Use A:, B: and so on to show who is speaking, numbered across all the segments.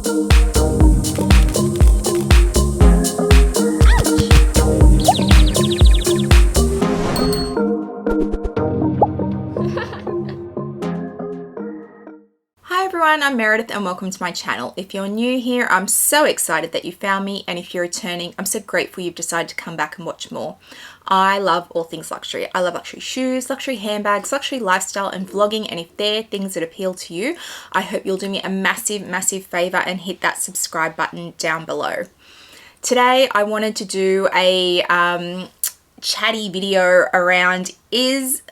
A: Hi everyone, I'm Meredith and welcome to my channel. If you're new here, I'm so excited that you found me, and if you're returning, I'm so grateful you've decided to come back and watch more. I love all things luxury. I love luxury shoes, luxury handbags, luxury lifestyle and vlogging, and if they're things that appeal to you, I hope you'll do me a massive favor and hit that subscribe button down below. Today I wanted to do a chatty video around is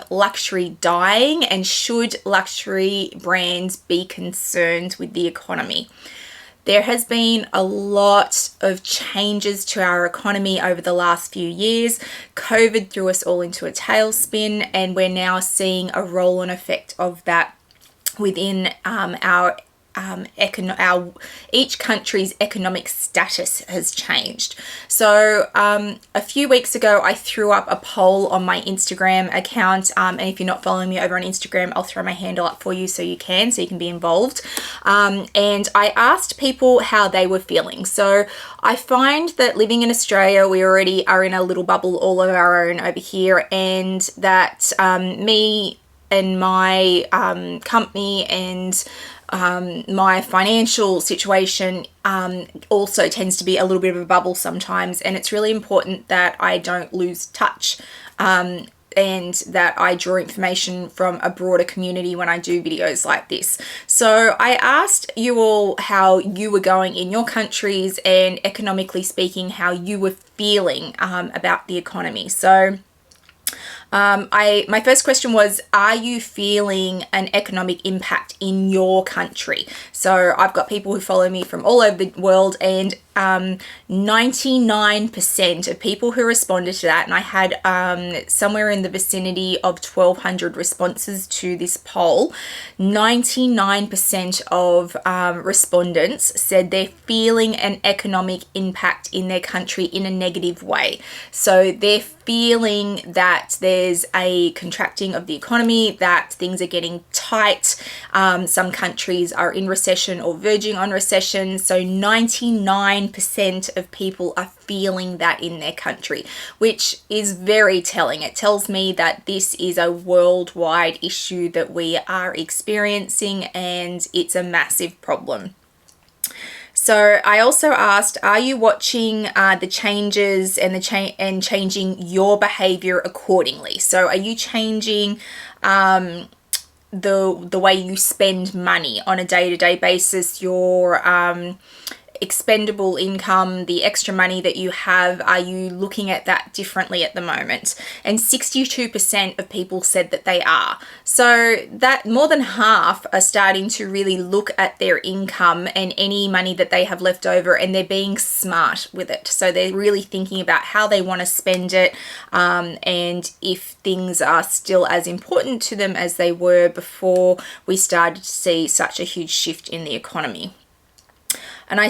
A: luxury dying, and should luxury brands be concerned with the economy? There has been a lot of changes to our economy over the last few years. COVID threw us all into a tailspin, and we're now seeing a roll-on effect of that within each country's economic status has changed. So a few weeks ago I threw up a poll on my Instagram account, and if you're not following me over on Instagram, I'll throw my handle up for you so you can be involved, and I asked people how they were feeling. So I find that living in Australia, we already are in a little bubble all of our own over here, and that me and my company and my financial situation also tends to be a little bit of a bubble sometimes, and it's really important that I don't lose touch and that I draw information from a broader community when I do videos like this. So I asked you all how you were going in your countries, and economically speaking, how you were feeling about the economy. So my first question was, are you feeling an economic impact in your country? So I've got people who follow me from all over the world, and 99% of people who responded to that, and I had somewhere in the vicinity of 1,200 responses to this poll, 99% of respondents said they're feeling an economic impact in their country in a negative way. So they're feeling that there's a contracting of the economy, that things are getting tight. Some countries are in recession or verging on recession. So 99% of people are feeling that in their country, which is very telling. It tells me that this is a worldwide issue that we are experiencing, and it's a massive problem. So I also asked, are you watching the changes and changing your behavior accordingly? So are you changing the way you spend money on a day-to-day basis, your expendable income, the extra money that you have? Are you looking at that differently at the moment? And 62% of people said that they are. So that more than half are starting to really look at their income and any money that they have left over, and they're being smart with it. So they're really thinking about how they want to spend it, and if things are still as important to them as they were before we started to see such a huge shift in the economy. And I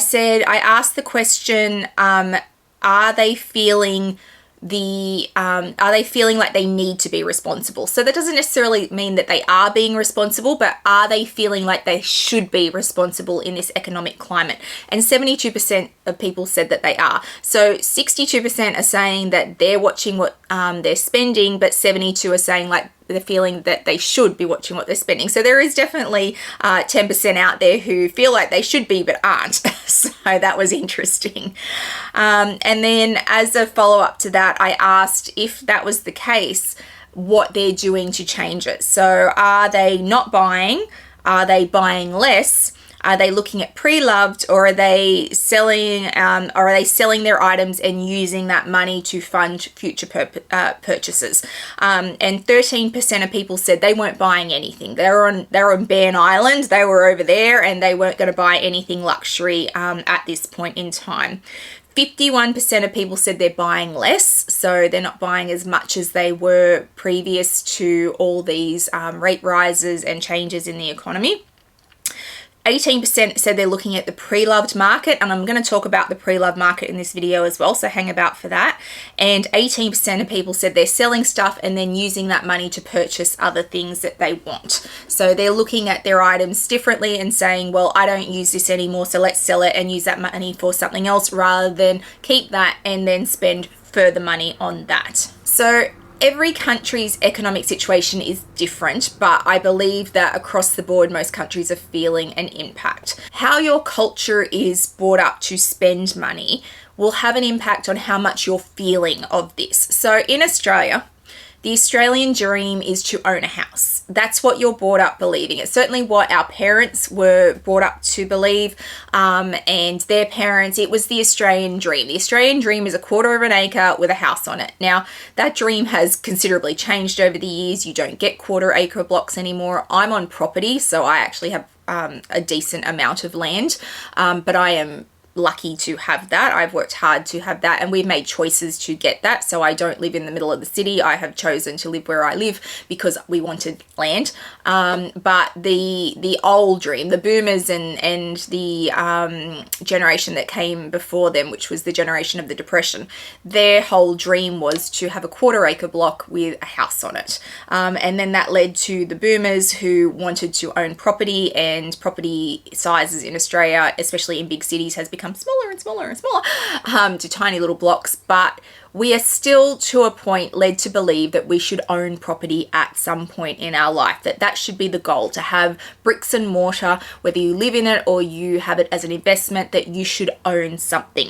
A: asked the question, are they feeling like they need to be responsible? So that doesn't necessarily mean that they are being responsible, but are they feeling like they should be responsible in this economic climate? And 72% of people said that they are. So 62% are saying that they're watching what they're spending, but 72 are saying like the feeling that they should be watching what they're spending. So there is definitely 10% out there who feel like they should be but aren't. So that was interesting. And then as a follow-up to that, I asked if that was the case, what they're doing to change it. So are they not buying? Are they buying less? Are they looking at pre-loved, or are they selling their items and using that money to fund future purchases? And 13% of people said they weren't buying anything. They were on Ban Island. They were over there and they weren't going to buy anything luxury at this point in time. 51% of people said they're buying less, so they're not buying as much as they were previous to all these rate rises and changes in the economy. 18% said they're looking at the pre-loved market, and I'm going to talk about the pre-loved market in this video as well, so hang about for that. And 18% of people said they're selling stuff and then using that money to purchase other things that they want. So they're looking at their items differently and saying, well, I don't use this anymore, so let's sell it and use that money for something else, rather than keep that and then spend further money on that. So every country's economic situation is different, but I believe that across the board, most countries are feeling an impact. How your culture is brought up to spend money will have an impact on how much you're feeling of this. So in Australia, the Australian dream is to own a house. That's what you're brought up believing. It's certainly what our parents were brought up to believe, and their parents. It was the Australian dream. The Australian dream is a quarter of an acre with a house on it. Now, that dream has considerably changed over the years. You don't get quarter acre blocks anymore. I'm on property, so I actually have a decent amount of land, but I am lucky to have that. I've worked hard to have that, and we've made choices to get that. So I don't live in the middle of the city. I have chosen to live where I live because we wanted land. But the old dream, the boomers and the generation that came before them, which was the generation of the Depression, their whole dream was to have a quarter acre block with a house on it. And then that led to the boomers who wanted to own property, and property sizes in Australia, especially in big cities, has become smaller and smaller and smaller to tiny little blocks. But we are still to a point led to believe that we should own property at some point in our life, that should be the goal, to have bricks and mortar, whether you live in it or you have it as an investment, that you should own something.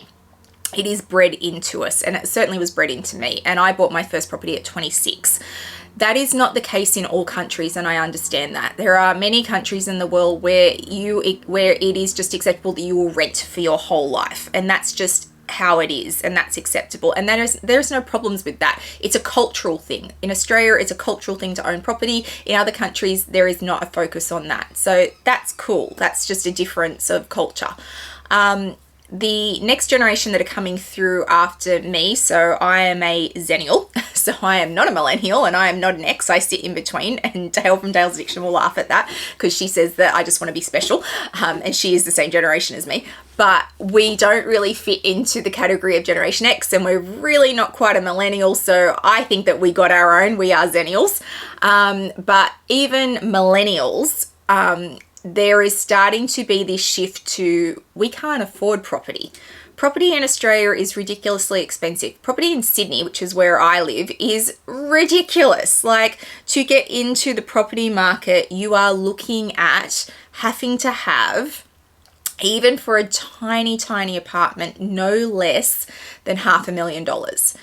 A: It is bred into us, and it certainly was bred into me. And I bought my first property at 26. That is not the case in all countries, and I understand that. There are many countries in the world where it is just acceptable that you will rent for your whole life, and that's just how it is, and that's acceptable, and there's no problems with that. It's a cultural thing. In Australia, it's a cultural thing to own property. In other countries, there is not a focus on that. So that's cool. That's just a difference of culture. The next generation that are coming through after me, so I am a Zennial, so I am not a millennial and I am not an X, I sit in between, and Dale from Dale's Addiction will laugh at that because she says that I just want to be special, and she is the same generation as me, but we don't really fit into the category of Generation X, and we're really not quite a millennial, so I think that we got our own, we are Zennials, but even millennials, there is starting to be this shift to, we can't afford property. Property in Australia is ridiculously expensive. Property in Sydney, which is where I live, is ridiculous. Like, to get into the property market, you are looking at having to have, even for a tiny, tiny apartment, no less than $500,000.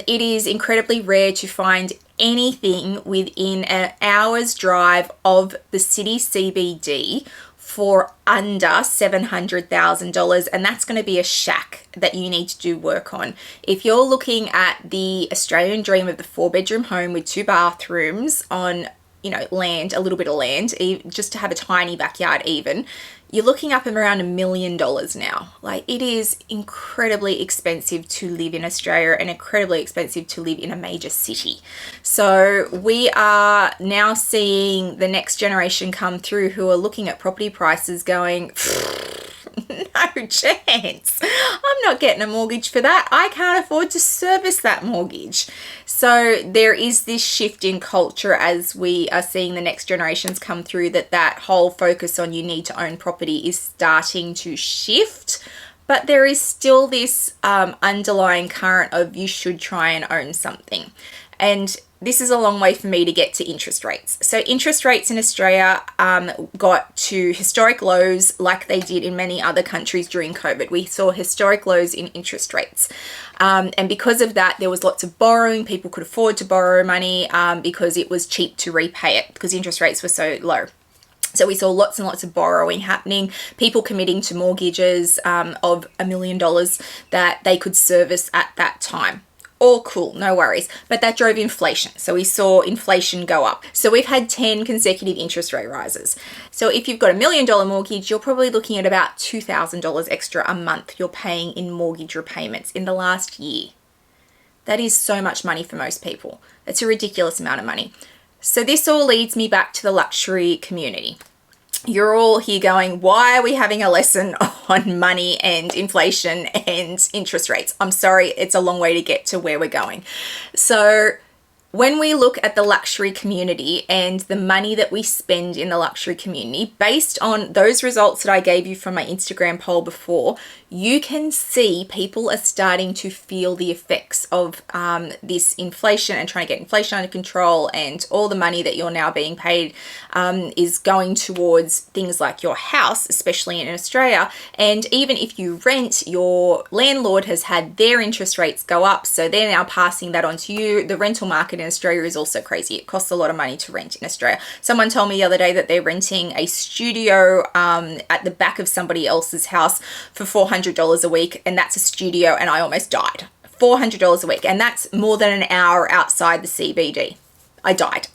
A: It is incredibly rare to find anything within an hour's drive of the city CBD for under $700,000, and that's going to be a shack that you need to do work on. If you're looking at the Australian dream of the 4-bedroom home with 2 bathrooms on, land, a little bit of land, just to have a tiny backyard even, you're looking up around $1 million now. Like, it is incredibly expensive to live in Australia and incredibly expensive to live in a major city. So we are now seeing the next generation come through who are looking at property prices going, no chance. I'm not getting a mortgage for that. I can't afford to service that mortgage. So there is this shift in culture as we are seeing the next generations come through, that whole focus on you need to own property is starting to shift. But there is still this underlying current of you should try and own something. And this is a long way for me to get to interest rates. So interest rates in Australia got to historic lows like they did in many other countries during COVID. We saw historic lows in interest rates. And because of that, there was lots of borrowing. People could afford to borrow money because it was cheap to repay it because interest rates were so low. So we saw lots and lots of borrowing happening, people committing to mortgages of $1 million that they could service at that time. All cool, no worries. But that drove inflation. So we saw inflation go up. So we've had 10 consecutive interest rate rises. So if you've got $1 million mortgage, you're probably looking at about $2,000 extra a month you're paying in mortgage repayments in the last year. That is so much money for most people. It's a ridiculous amount of money. So this all leads me back to the luxury community. you're all here going, why are we having a lesson on money and inflation and interest rates? I'm sorry, it's a long way to get to where we're going. So when we look at the luxury community and the money that we spend in the luxury community, based on those results that I gave you from my Instagram poll before, you can see people are starting to feel the effects of this inflation and trying to get inflation under control, and all the money that you're now being paid is going towards things like your house, especially in Australia. And even if you rent, your landlord has had their interest rates go up, so they're now passing that on to you. The rental market in Australia is also crazy. It costs a lot of money to rent in Australia. Someone told me the other day that they're renting a studio at the back of somebody else's house for $400 a week, and that's a studio, and I almost died. $400 a week, and that's more than an hour outside the CBD. I died.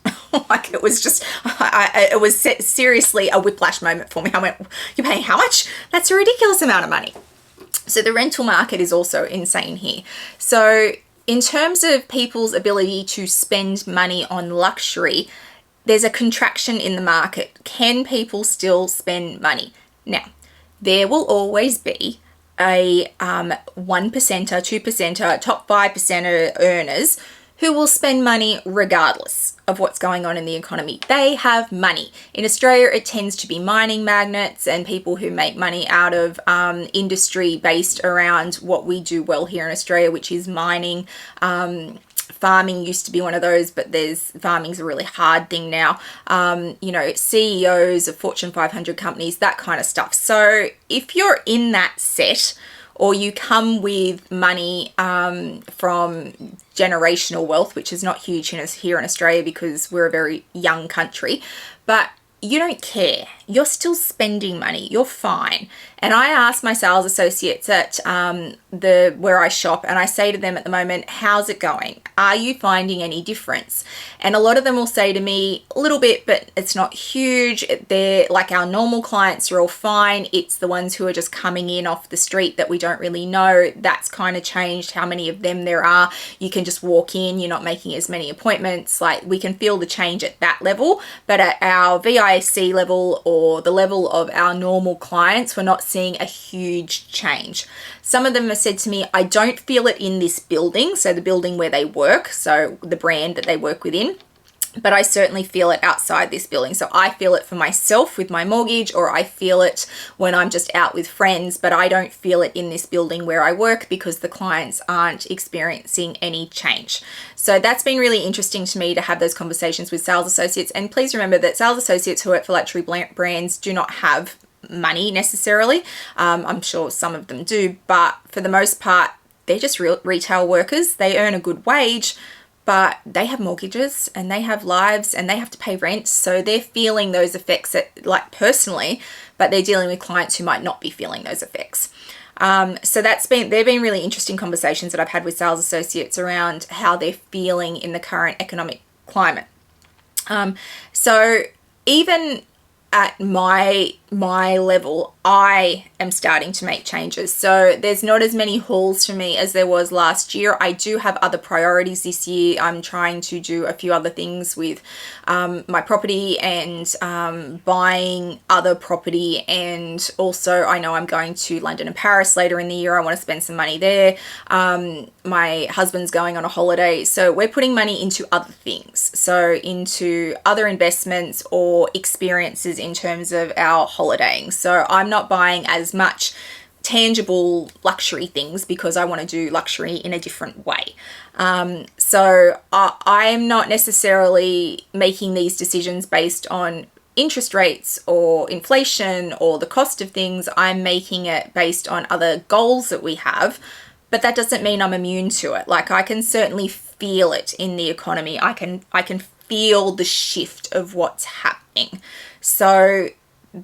A: Like, it was just, it was seriously a whiplash moment for me. I went, you're paying how much? That's a ridiculous amount of money. So the rental market is also insane here. So in terms of people's ability to spend money on luxury, there's a contraction in the market. Can people still spend money? Now, there will always be a 1%er, 2%er, top 5% earners who will spend money regardless of what's going on in the economy. They have money. In Australia, it tends to be mining magnates and people who make money out of industry based around what we do well here in Australia, which is mining. Farming used to be one of those, but farming's a really hard thing now. You know, CEOs of Fortune 500 companies, that kind of stuff. So if you're in that set, or you come with money from generational wealth, which is not huge here in Australia because we're a very young country, but you don't care. You're still spending money. You're fine. And I ask my sales associates at where I shop, and I say to them at the moment, how's it going? Are you finding any difference? And a lot of them will say to me, a little bit, but it's not huge. They're like, our normal clients are all fine. It's the ones who are just coming in off the street that we don't really know. That's kind of changed how many of them there are. You can just walk in. You're not making as many appointments. Like, we can feel the change at that level, but at our VIC level or the level of our normal clients, we're not seeing a huge change. Some of them have said to me, I don't feel it in this building, so the building where they work, so the brand that they work within, but I certainly feel it outside this building. So I feel it for myself with my mortgage, or I feel it when I'm just out with friends, but I don't feel it in this building where I work because the clients aren't experiencing any change. So that's been really interesting to me to have those conversations with sales associates. And please remember that sales associates who work for luxury brands do not have money necessarily. I'm sure some of them do, but for the most part, they're just retail workers. They earn a good wage, but they have mortgages and they have lives and they have to pay rent. So they're feeling those effects personally, but they're dealing with clients who might not be feeling those effects. So they've been really interesting conversations that I've had with sales associates around how they're feeling in the current economic climate. So even at my level, I am starting to make changes. So there's not as many hauls for me as there was last year. I do have other priorities this year. I'm trying to do a few other things with my property and buying other property. And also I know I'm going to London and Paris later in the year. I want to spend some money there. My husband's going on a holiday. So we're putting money into other things. So into other investments or experiences in terms of our holidaying. So I'm not buying as much tangible luxury things because I want to do luxury in a different way. So I'm not necessarily making these decisions based on interest rates or inflation or the cost of things. I'm making it based on other goals that we have, but that doesn't mean I'm immune to it. Like, I can certainly feel it in the economy. I can feel the shift of what's happening. So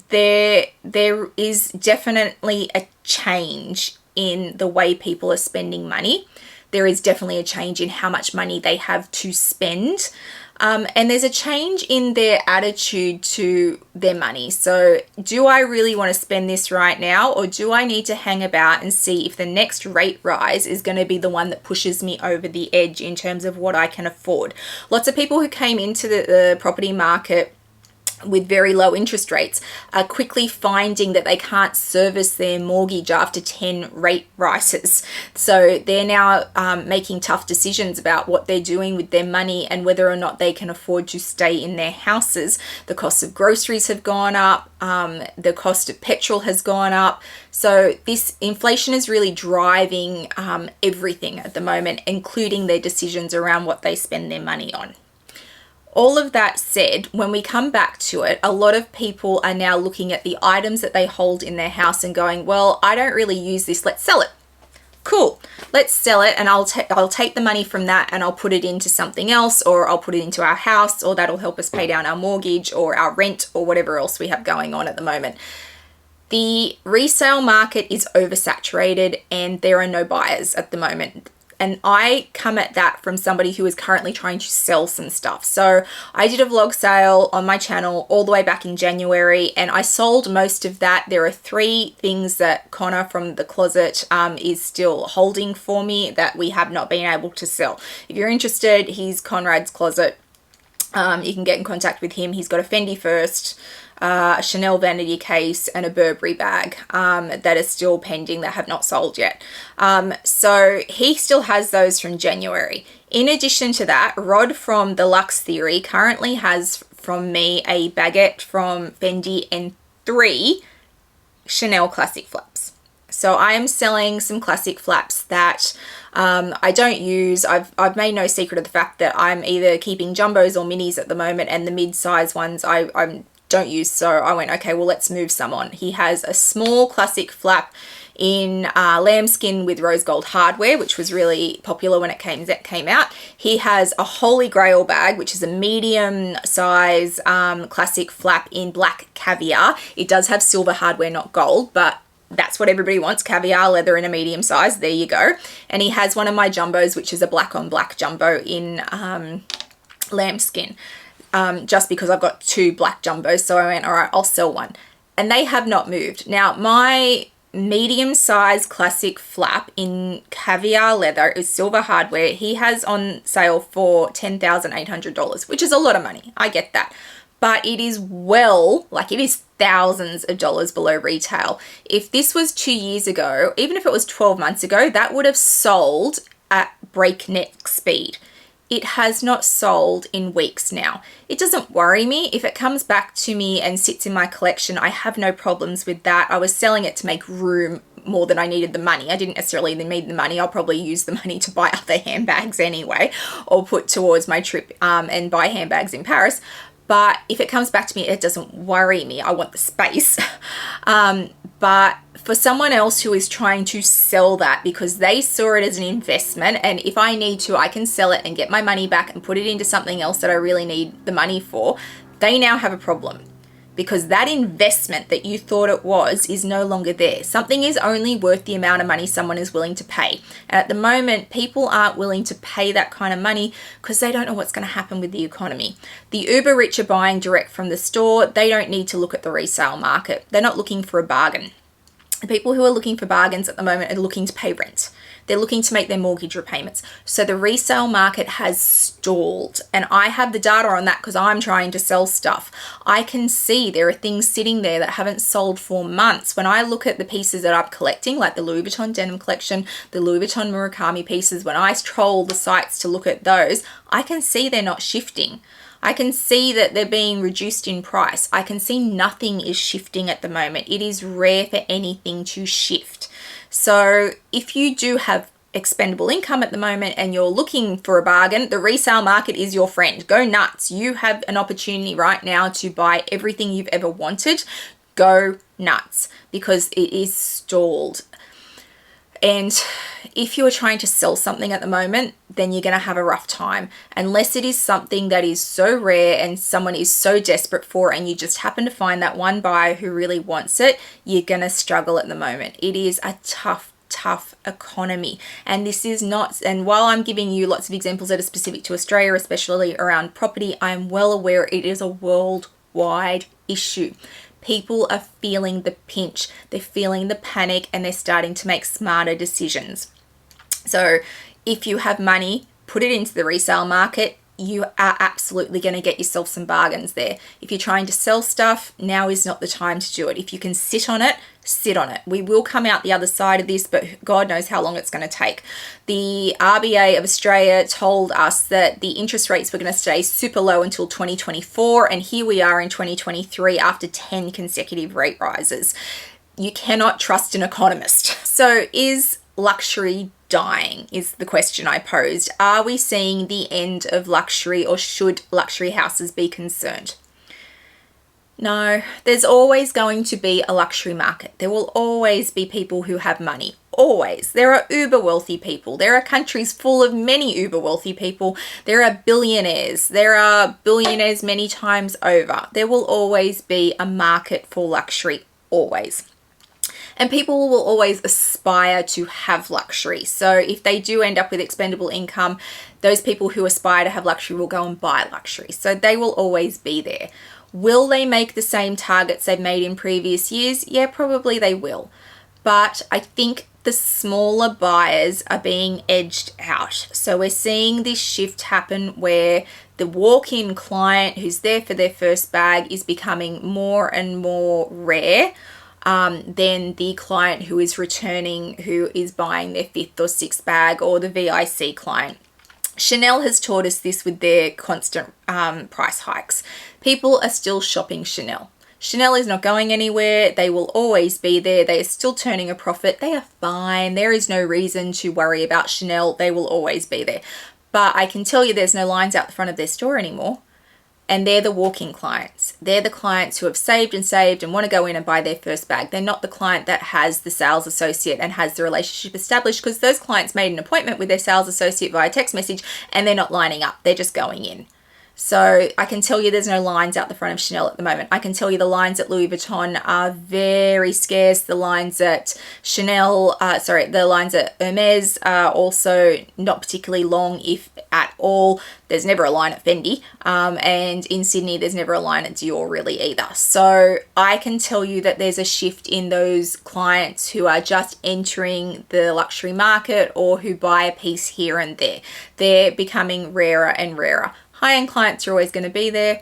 A: there is definitely a change in the way people are spending money. There is definitely a change in how much money they have to spend. And there's a change in their attitude to their money. So do I really want to spend this right now, or do I need to hang about and see if the next rate rise is going to be the one that pushes me over the edge in terms of what I can afford? Lots of people who came into the property market with very low interest rates are quickly finding that they can't service their mortgage after 10 rate rises. So they're now making tough decisions about what they're doing with their money and whether or not they can afford to stay in their houses. The cost of groceries have gone up. The cost of petrol has gone up. So this inflation is really driving everything at the moment, including their decisions around what they spend their money on. All of that said, when we come back to it, a lot of people are now looking at the items that they hold in their house and going, well, I don't really use this, let's sell it. Cool, let's sell it, and I'll take the money from that and I'll put it into something else, or I'll put it into our house, or that'll help us pay down our mortgage or our rent or whatever else we have going on at the moment. The resale market is oversaturated and there are no buyers at the moment. And I come at that from somebody who is currently trying to sell some stuff. So I did a vlog sale on my channel all the way back in January, and I sold most of that. There are 3 things that Connor from the closet is still holding for me that we have not been able to sell. If you're interested, he's Conrad's Closet. You can get in contact with him. He's got a Fendi First, a Chanel vanity case, and a Burberry bag that is still pending, that have not sold yet. So he still has those from January. In addition to that, Rod from the Luxe Theory currently has from me a baguette from Fendi and 3 Chanel classic flaps. So I am selling some classic flaps that I don't use. I've made no secret of the fact that I'm either keeping jumbos or minis at the moment, and the mid-size ones I don't use. So I went, okay, well, let's move some on. He has a small classic flap in lambskin with rose gold hardware, which was really popular when it came out. He has a Holy Grail bag, which is a medium size classic flap in black caviar. It does have silver hardware, not gold, but that's what everybody wants, caviar leather in a medium size. There you go. And he has one of my jumbos, which is a black on black jumbo in lambskin. Just because I've got 2 black jumbos, so I went, all right, I'll sell one. And they have not moved. Now, my medium size classic flap in caviar leather is silver hardware. He has on sale for $10,800, which is a lot of money. I get that. But it is it is thousands of dollars below retail. If this was 2 years ago, even if it was 12 months ago, that would have sold at breakneck speed. It has not sold in weeks now. It doesn't worry me. If it comes back to me and sits in my collection, I have no problems with that. I was selling it to make room more than I needed the money. I didn't necessarily need the money. I'll probably use the money to buy other handbags anyway, or put towards my trip and buy handbags in Paris. But if it comes back to me, it doesn't worry me. I want the space. But for someone else who is trying to sell that because they saw it as an investment, and if I need to, I can sell it and get my money back and put it into something else that I really need the money for, they now have a problem. Because that investment that you thought it was is no longer there. Something is only worth the amount of money someone is willing to pay. And at the moment, people aren't willing to pay that kind of money because they don't know what's going to happen with the economy. The uber rich are buying direct from the store. They don't need to look at the resale market. They're not looking for a bargain. The people who are looking for bargains at the moment are looking to pay rent. They're looking to make their mortgage repayments. So the resale market has stalled. And I have the data on that because I'm trying to sell stuff. I can see there are things sitting there that haven't sold for months. When I look at the pieces that I'm collecting, like the Louis Vuitton denim collection, the Louis Vuitton Murakami pieces, when I troll the sites to look at those, I can see they're not shifting. I can see that they're being reduced in price. I can see nothing is shifting at the moment. It is rare for anything to shift. So if you do have expendable income at the moment and you're looking for a bargain, the resale market is your friend. Go nuts. You have an opportunity right now to buy everything you've ever wanted. Go nuts because it is stalled. And if you're trying to sell something at the moment, then you're going to have a rough time. Unless it is something that is so rare and someone is so desperate for, and you just happen to find that one buyer who really wants it, you're going to struggle at the moment. It is a tough economy. And this is not, and while I'm giving you lots of examples that are specific to Australia, especially around property, I'm well aware it is a worldwide issue. People are feeling the pinch, they're feeling the panic, and they're starting to make smarter decisions. So if you have money, put it into the resale market. you are absolutely going to get yourself some bargains there. If you're trying to sell stuff, now is not the time to do it. If you can sit on it, sit on it. We will come out the other side of this, but God knows how long it's going to take. The RBA of Australia told us that the interest rates were going to stay super low until 2024, and here we are in 2023 after 10 consecutive rate rises. You cannot trust an economist. So is luxury dying is the question I posed. Are we seeing the end of luxury, or should luxury houses be concerned? No, there's always going to be a luxury market. There will always be people who have money. Always. There are uber wealthy people. There are countries full of many uber wealthy people. There are billionaires. There are billionaires many times over. There will always be a market for luxury. Always. And people will always aspire to have luxury. So if they do end up with expendable income, those people who aspire to have luxury will go and buy luxury. So they will always be there. Will they make the same targets they've made in previous years? Yeah, probably they will. But I think the smaller buyers are being edged out. So we're seeing this shift happen where the walk-in client who's there for their first bag is becoming more and more rare than the client who is returning, who is buying their fifth or sixth bag, or the VIC client. Chanel has taught us this with their constant price hikes. People are still shopping Chanel. Chanel is not going anywhere. They will always be there. They are still turning a profit. They are fine. There is no reason to worry about Chanel. They will always be there. But I can tell you there's no lines out the front of their store anymore. And they're the walk-in clients. They're the clients who have saved and want to go in and buy their first bag. They're not the client that has the sales associate and has the relationship established, because those clients made an appointment with their sales associate via text message and they're not lining up. They're just going in. So I can tell you there's no lines out the front of Chanel at the moment. I can tell you the lines at Louis Vuitton are very scarce. The lines at the lines at Hermes are also not particularly long, if at all. There's never a line at Fendi. And in Sydney, there's never a line at Dior really either. So I can tell you that there's a shift in those clients who are just entering the luxury market, or who buy a piece here and there. They're becoming rarer and rarer. High-end clients are always going to be there.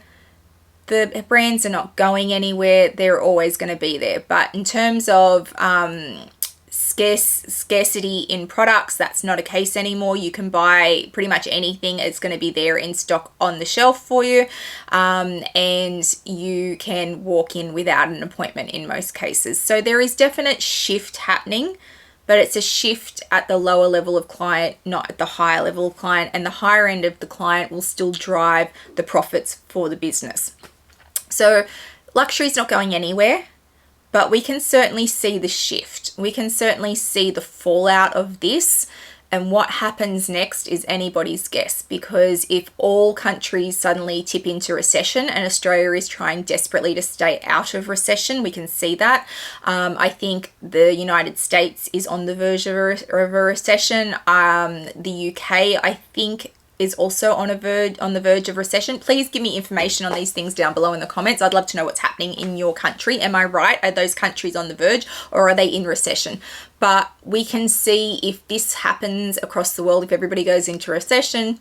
A: The brands are not going anywhere. They're always going to be there. But in terms of scarcity in products, that's not a case anymore. You can buy pretty much anything. It's going to be there in stock on the shelf for you. And you can walk in without an appointment in most cases. So there is definite shift happening. But it's a shift at the lower level of client, not at the higher level of client. And the higher end of the client will still drive the profits for the business. So luxury is not going anywhere, but we can certainly see the shift. We can certainly see the fallout of this. And what happens next is anybody's guess, because if all countries suddenly tip into recession, and Australia is trying desperately to stay out of recession, we can see that. I think the United States is on the verge of a recession. The UK, I think, is also on the verge of recession. Please give me information on these things down below in the comments. I'd love to know what's happening in your country. Am I right? Are those countries on the verge, or are they in recession? But we can see if this happens across the world, if everybody goes into recession,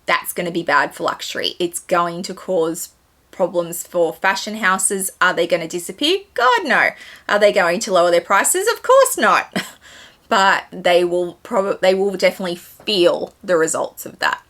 A: that's going to be bad for luxury. It's going to cause problems for fashion houses. Are they going to disappear? God, no. Are they going to lower their prices? Of course not. But they will definitely feel the results of that.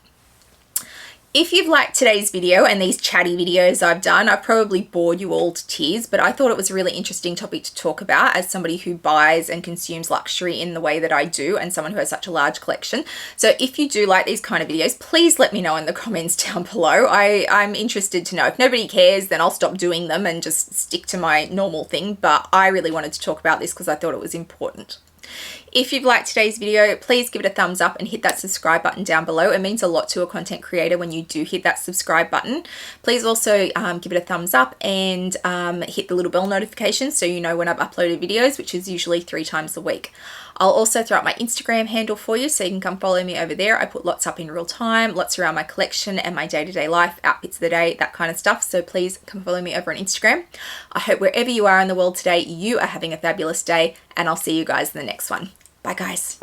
A: If you've liked today's video and these chatty videos I've done, I've probably bored you all to tears, but I thought it was a really interesting topic to talk about as somebody who buys and consumes luxury in the way that I do, and someone who has such a large collection. So if you do like these kind of videos, please let me know in the comments down below. I'm interested to know. If nobody cares, then I'll stop doing them and just stick to my normal thing, but I really wanted to talk about this because I thought it was important. If you've liked today's video, please give it a thumbs up and hit that subscribe button down below. It means a lot to a content creator when you do hit that subscribe button. Please also give it a thumbs up and hit the little bell notification so you know when I've uploaded videos, which is usually 3 times a week. I'll also throw up my Instagram handle for you so you can come follow me over there. I put lots up in real time, lots around my collection and my day-to-day life, outfits of the day, that kind of stuff. So please come follow me over on Instagram. I hope wherever you are in the world today, you are having a fabulous day, and I'll see you guys in the next one. Bye guys.